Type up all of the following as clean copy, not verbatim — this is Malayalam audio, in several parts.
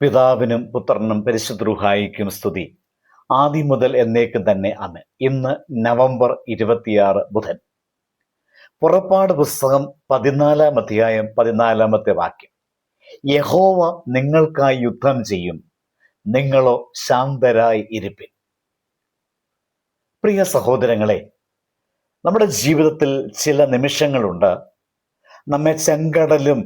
പിതാവിനും പുത്രനും പരിശുദ്ധ റൂഹായിക്കും സ്തുതി. ആദ്യം മുതൽ എന്നേക്കും തന്നെ ആമേൻ. ഇന്ന് നവംബർ 26 ബുധൻ. പുറപ്പാട് പുസ്തകം 14 അധ്യായം 14 വാക്യം. യഹോവ നിങ്ങൾക്കായി യുദ്ധം ചെയ്യും, നിങ്ങളോ ശാന്തരായി ഇരിപ്പിൻ. പ്രിയ സഹോദരങ്ങളെ, നമ്മുടെ ജീവിതത്തിൽ ചില നിമിഷങ്ങളുണ്ട് നമ്മെ ചെങ്കടലും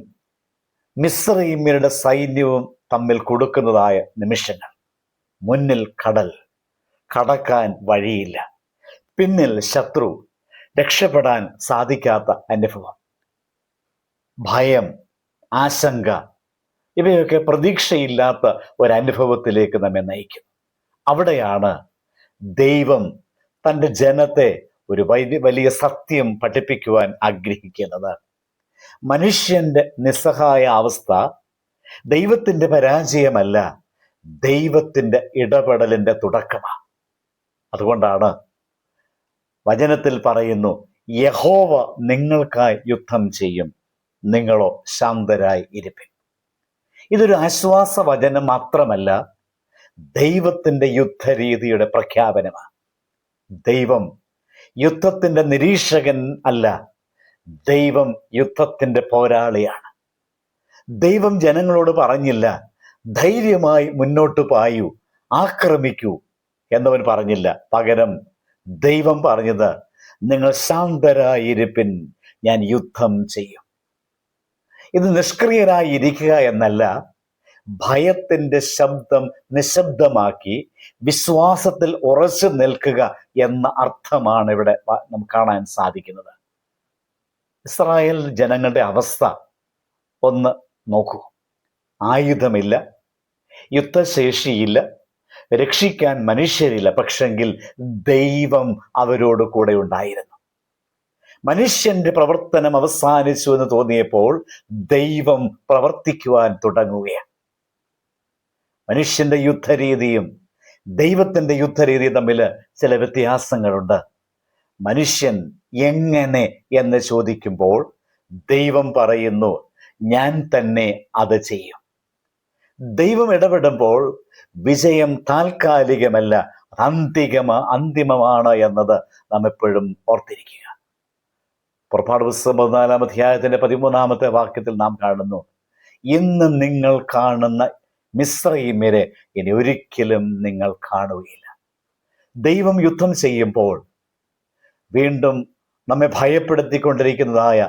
മിസ്രയീമ്യരുടെ സൈന്യവും തമ്മിൽ കൊടുക്കുന്നതായ നിമിഷങ്ങൾ. മുന്നിൽ കടൽ, കടക്കാൻ വഴിയില്ല, പിന്നിൽ ശത്രു, രക്ഷപ്പെടാൻ സാധിക്കാത്ത അനുഭവം, ഭയം, ആശങ്ക, ഇവയൊക്കെ പ്രതീക്ഷയില്ലാത്ത ഒരനുഭവത്തിലേക്ക് നമ്മെ നയിക്കും. അവിടെയാണ് ദൈവം തൻ്റെ ജനത്തെ ഒരു വലിയ സത്യം പഠിപ്പിക്കുവാൻ ആഗ്രഹിക്കുന്നത്. മനുഷ്യന്റെ നിസ്സഹായ അവസ്ഥ ദൈവത്തിന്റെ പരാജയമല്ല, ദൈവത്തിന്റെ ഇടപെടലിന്റെ തുടക്കമാണ്. അതുകൊണ്ടാണ് വചനത്തിൽ പറയുന്നു, യഹോവ നിങ്ങൾക്കായി യുദ്ധം ചെയ്യും, നിങ്ങളോ ശാന്തരായി ഇരിപ്പിൻ. ഇതൊരു ആശ്വാസ വചനം മാത്രമല്ല, ദൈവത്തിന്റെ യുദ്ധരീതിയുടെ പ്രഖ്യാപനമാണ്. ദൈവം യുദ്ധത്തിന്റെ നിരീക്ഷകൻ അല്ല, ദൈവം യുദ്ധത്തിന്റെ പോരാളിയാണ്. ദൈവം ജനങ്ങളോട് പറഞ്ഞില്ല, ധൈര്യമായി മുന്നോട്ട് പായൂ, ആക്രമിക്കൂ എന്നവൻ പറഞ്ഞില്ല. പകരം ദൈവം പറഞ്ഞത്, നിങ്ങൾ ശാന്തരായിരിപ്പിൻ, ഞാൻ യുദ്ധം ചെയ്യും. ഇത് നിഷ്ക്രിയരായിരിക്കുക എന്നല്ല, ഭയത്തിന്റെ ശബ്ദം നിശബ്ദമാക്കി വിശ്വാസത്തിൽ ഉറച്ചു നിൽക്കുക എന്ന അർത്ഥമാണ് ഇവിടെ നമുക്ക് കാണാൻ സാധിക്കുന്നത്. ഇസ്രായേൽ ജനങ്ങളുടെ അവസ്ഥ ഒന്ന് നോക്കൂ. ആയുധമില്ല, യുദ്ധശേഷിയില്ല, രക്ഷിക്കാൻ മനുഷ്യരില്ല, പക്ഷെങ്കിൽ ദൈവം അവരോട് കൂടെ ഉണ്ടായിരുന്നു. മനുഷ്യന്റെ പ്രവർത്തനം അവസാനിച്ചു എന്ന് തോന്നിയപ്പോൾ ദൈവം പ്രവർത്തിക്കുവാൻ തുടങ്ങുകയാണ്. മനുഷ്യന്റെ യുദ്ധരീതിയും ദൈവത്തിന്റെ യുദ്ധരീതിയും തമ്മിൽ ചില വ്യത്യാസങ്ങളുണ്ട്. മനുഷ്യൻ എങ്ങനെ എന്ന് ചോദിക്കുമ്പോൾ ദൈവം പറയുന്നു, ഞാൻ തന്നെ അത് ചെയ്യും. ദൈവം ഇടപെടുമ്പോൾ വിജയം താൽക്കാലികമല്ല, അന്തിമമാണ് എന്നത് നാം എപ്പോഴും ഓർത്തിരിക്കുക. പുറപ്പാട് പുസ്തകം 14 അധ്യായത്തിന്റെ 13 വാക്യത്തിൽ നാം കാണുന്നു, ഇന്ന് നിങ്ങൾ കാണുന്ന മിസ്രയീമ്യരെ ഇനി ഒരിക്കലും നിങ്ങൾ കാണുകയില്ല. ദൈവം യുദ്ധം ചെയ്യുമ്പോൾ വീണ്ടും നമ്മെ ഭയപ്പെടുത്തിക്കൊണ്ടിരിക്കുന്നതായ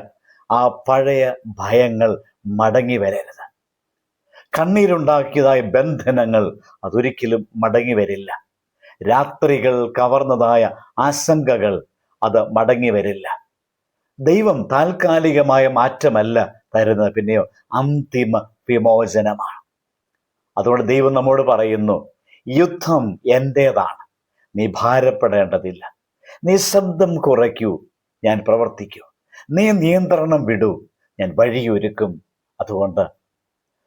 ആ പഴയ ഭയങ്ങൾ മടങ്ങി വരരുത്. കണ്ണീരുണ്ടാക്കിയതായ ബന്ധനങ്ങൾ അതൊരിക്കലും മടങ്ങി വരില്ല. രാത്രികൾ കവർന്നതായ ആശങ്കകൾ അത് മടങ്ങി വരില്ല. ദൈവം താൽക്കാലികമായ മാറ്റമല്ല തരുന്നത്, പിന്നെയോ അന്തിമ വിമോചനമാണ്. അതുകൊണ്ട് ദൈവം നമ്മോട് പറയുന്നു, യുദ്ധം എൻ്റേതാണ്, നീ ഭാരപ്പെടേണ്ടതില്ല. നീ ശബ്ദം കുറയ്ക്കൂ, ഞാൻ പ്രവർത്തിക്കൂ. നീ നിയന്ത്രണം വിടൂ, ഞാൻ വഴിയൊരുക്കും. അതുകൊണ്ട്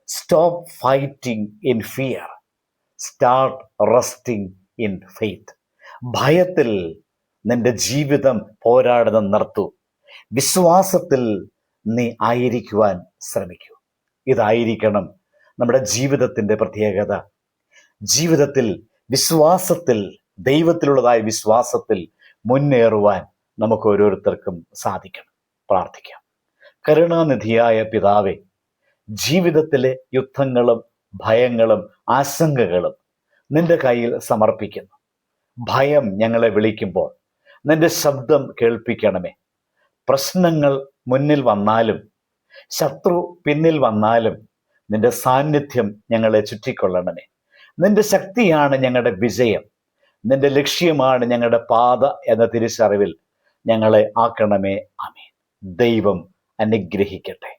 stop fighting in fear, start resting in faith. ഭയത്തിൽ നിന്റെ ജീവിതം പോരാടുന്ന നിർത്തൂ, വിശ്വാസത്തിൽ നീ ആയിരിക്കുവാൻ ശ്രമിക്കൂ. ഇതായിരിക്കണം നമ്മുടെ ജീവിതത്തിൻ്റെ പ്രത്യേകത. ജീവിതത്തിൽ വിശ്വാസത്തിൽ, ദൈവത്തിലുള്ളതായ വിശ്വാസത്തിൽ മുന്നേറുവാൻ നമുക്ക് ഓരോരുത്തർക്കും സാധിക്കണം. പ്രാർത്ഥിക്കാം. കരുണാനിധിയായ പിതാവേ, ജീവിതത്തിലെ യുദ്ധങ്ങളും ഭയങ്ങളും ആശങ്കകളും നിന്റെ കയ്യിൽ സമർപ്പിക്കുന്നു. ഭയം ഞങ്ങളെ വിളിക്കുമ്പോൾ നിന്റെ ശബ്ദം കേൾപ്പിക്കണമേ. പ്രശ്നങ്ങൾ മുന്നിൽ വന്നാലും ശത്രു പിന്നിൽ വന്നാലും നിന്റെ സാന്നിധ്യം ഞങ്ങളെ ചുറ്റിക്കൊള്ളണമേ. നിന്റെ ശക്തിയാണ് ഞങ്ങളുടെ വിജയം, നിന്റെ ലക്ഷ്യമാണ് ഞങ്ങളുടെ പാത എന്ന തിരിച്ചറിവിൽ ഞങ്ങളെ ആക്കണമേ. ആമേൻ. ദൈവം അനുഗ്രഹിക്കട്ടെ.